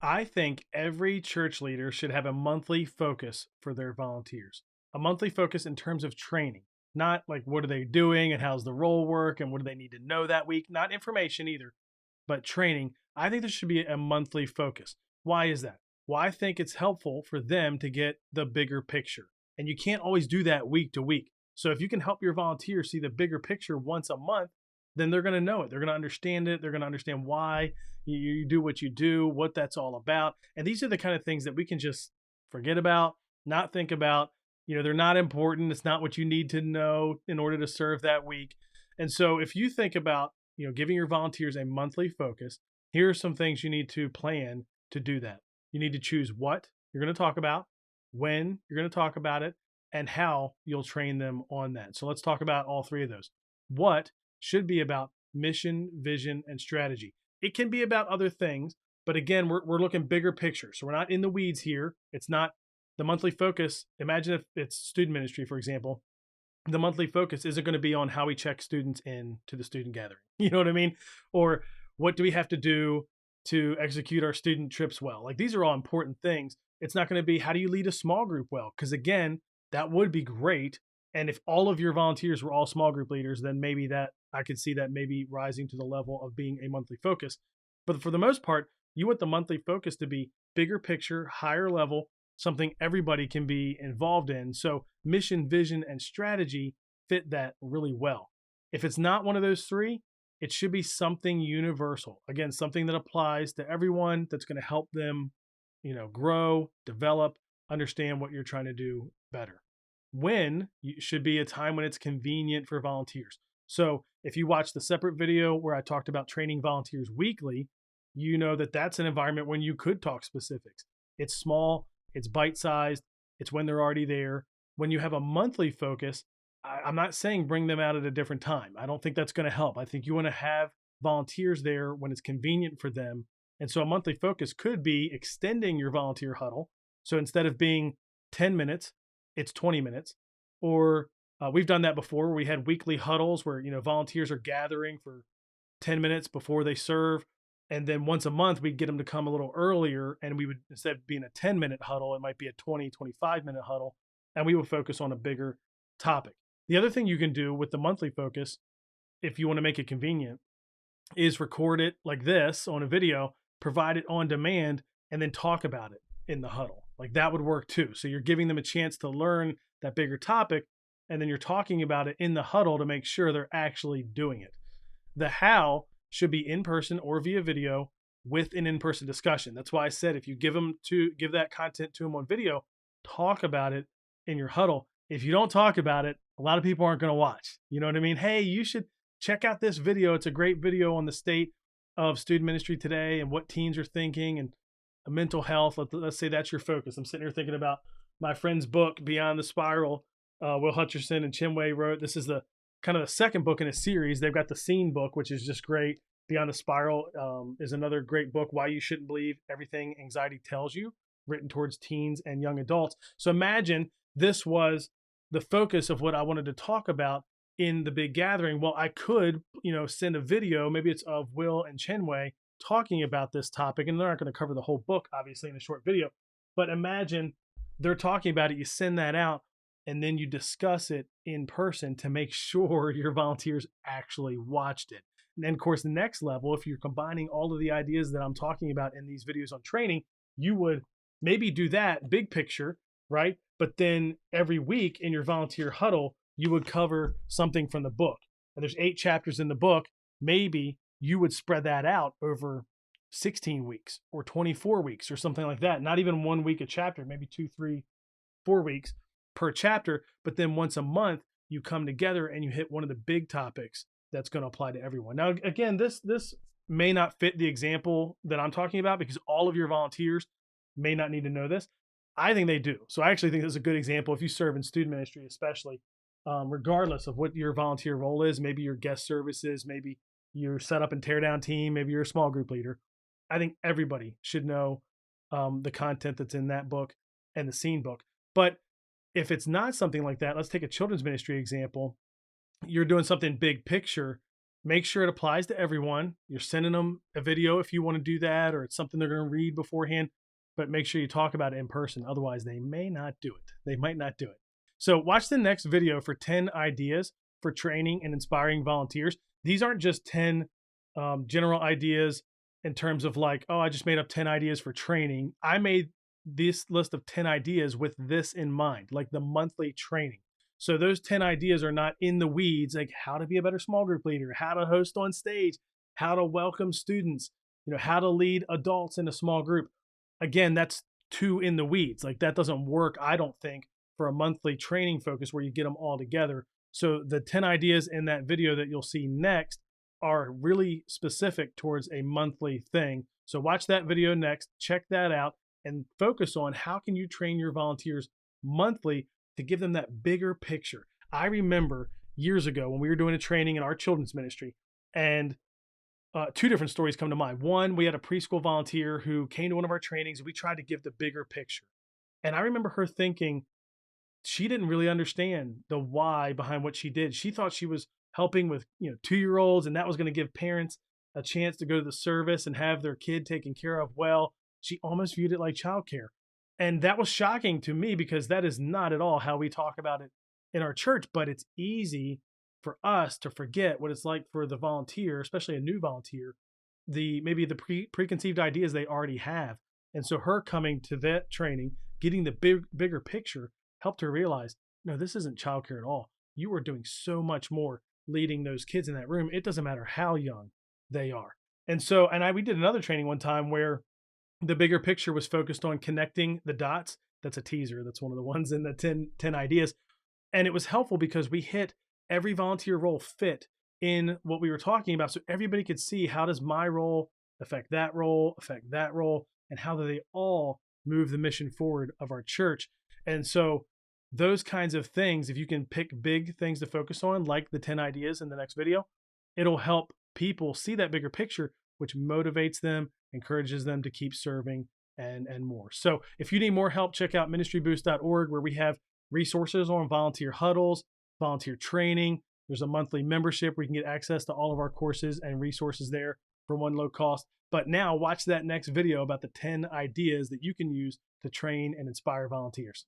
I think every church leader should have a monthly focus for their volunteers. A monthly focus in terms of training, not like what are they doing and how's the role work and what do they need to know that week, not information either, but training. I think there should be a monthly focus. Why is that? Well, I think it's helpful for them to get the bigger picture. And you can't always do that week to week. So if you can help your volunteers see the bigger picture once a month, then they're going to know it. They're going to understand it. They're going to understand why you do what you do, what that's all about. And these are the kind of things that we can just forget about, not think about. They're not important. It's not what you need to know in order to serve that week. And so if you think about, giving your volunteers a monthly focus, here are some things you need to plan to do that. You need to choose what you're going to talk about, when you're going to talk about it, and how you'll train them on that. So let's talk about all three of those. What should be about mission, vision, and strategy. It can be about other things, but again, we're looking bigger picture. So we're not in the weeds here. It's not the monthly focus. Imagine if it's student ministry, for example. The monthly focus isn't going to be on how we check students in to the student gathering. You know what I mean? Or what do we have to do to execute our student trips well? Like these are all important things. It's not going to be how do you lead a small group well? Because again, that would be great. And if all of your volunteers were all small group leaders, then maybe that I could see that maybe rising to the level of being a monthly focus. But for the most part, you want the monthly focus to be bigger picture, higher level, something everybody can be involved in. So mission, vision, and strategy fit that really well. If it's not one of those three, it should be something universal. Again, something that applies to everyone that's going to help them, grow, develop, understand what you're trying to do better. When should be a time when it's convenient for volunteers. So if you watch the separate video where I talked about training volunteers weekly, you know that that's an environment when you could talk specifics. It's small, it's bite-sized, it's when they're already there. When you have a monthly focus, I'm not saying bring them out at a different time. I don't think that's going to help. I think you want to have volunteers there when it's convenient for them. And so a monthly focus could be extending your volunteer huddle. So instead of being 10 minutes, it's 20 minutes. Or we've done that before where we had weekly huddles where, volunteers are gathering for 10 minutes before they serve. And then once a month, we'd get them to come a little earlier. And we would, instead of being a 10-minute huddle, it might be a 20, 25-minute huddle. And we would focus on a bigger topic. The other thing you can do with the monthly focus, if you want to make it convenient, is record it like this on a video, provide it on demand, and then talk about it in the huddle. Like that would work too. So you're giving them a chance to learn that bigger topic, and then you're talking about it in the huddle to make sure they're actually doing it. The how should be in person or via video with an in-person discussion. That's why I said if you give that content to them on video, talk about it in your huddle. If you don't talk about it, a lot of people aren't going to watch. You know what I mean? Hey, you should check out this video. It's a great video on the state of student ministry today and what teens are thinking and mental health. Let's say that's your focus. I'm sitting here thinking about my friend's book, Beyond the Spiral. Will Hutcherson and Chinwe wrote. This is the kind of the second book in a series. They've got the Scene book, which is just great. Beyond the Spiral is another great book, Why You Shouldn't Believe Everything Anxiety Tells You, written towards teens and young adults. So imagine this was the focus of what I wanted to talk about in the big gathering. Well, I could, send a video, maybe it's of Will and Chinwe talking about this topic, and they're not going to cover the whole book, obviously, in a short video. But imagine they're talking about it, you send that out, and then you discuss it in person to make sure your volunteers actually watched it. And then, of course, the next level, if you're combining all of the ideas that I'm talking about in these videos on training, you would maybe do that big picture, right? But then every week in your volunteer huddle, you would cover something from the book. And there's 8 chapters in the book. Maybe you would spread that out over 16 weeks or 24 weeks or something like that. Not even 1 week a chapter, maybe 2, 3, 4 weeks per chapter. But then once a month, you come together and you hit one of the big topics that's going to apply to everyone. Now, again, this may not fit the example that I'm talking about because all of your volunteers may not need to know this. I think they do. So I actually think this is a good example if you serve in student ministry, especially, regardless of what your volunteer role is. Maybe your guest services, maybe you're set up and tear down team, maybe you're a small group leader. I think everybody should know the content that's in that book and the Scene book. But if it's not something like that, let's take a children's ministry example. You're doing something big picture. Make sure it applies to everyone. You're sending them a video if you want to do that, or it's something they're going to read beforehand, but make sure you talk about it in person. Otherwise, they may not do it. They might not do it. So watch the next video for 10 ideas for training and inspiring volunteers. These aren't just 10 general ideas in terms of like, oh, I just made up 10 ideas for training. I made this list of 10 ideas with this in mind, like the monthly training. So those 10 ideas are not in the weeds, like how to be a better small group leader, how to host on stage, how to welcome students, how to lead adults in a small group. Again, that's too in the weeds. Like that doesn't work, I don't think, for a monthly training focus where you get them all together. So the 10 ideas in that video that you'll see next are really specific towards a monthly thing. So watch that video next, check that out, and focus on how can you train your volunteers monthly to give them that bigger picture. I remember years ago when we were doing a training in our children's ministry, and two different stories come to mind. One, we had a preschool volunteer who came to one of our trainings. We tried to give the bigger picture. And I remember her thinking she didn't really understand the why behind what she did. She thought she was helping with 2-year-olds, and that was going to give parents a chance to go to the service and have their kid taken care of well. She almost viewed it like childcare. And that was shocking to me because that is not at all how we talk about it in our church. But it's easy for us to forget what it's like for the volunteer, especially a new volunteer, maybe the preconceived ideas they already have. And so her coming to that training, getting the bigger picture, helped her realize, no, this isn't childcare at all. You are doing so much more leading those kids in that room. It doesn't matter how young they are. And so, we did another training one time where the bigger picture was focused on connecting the dots. That's a teaser. That's one of the ones in the 10 ideas. And it was helpful because we hit every volunteer role fit in what we were talking about. So everybody could see, how does my role affect that role, and how do they all move the mission forward of our church? And so those kinds of things, if you can pick big things to focus on, like the 10 ideas in the next video, it'll help people see that bigger picture, which motivates them, encourages them to keep serving, and more. So if you need more help, check out ministryboost.org, where we have resources on volunteer huddles, volunteer training. There's a monthly membership where you can get access to all of our courses and resources there for one low cost. But now watch that next video about the 10 ideas that you can use to train and inspire volunteers.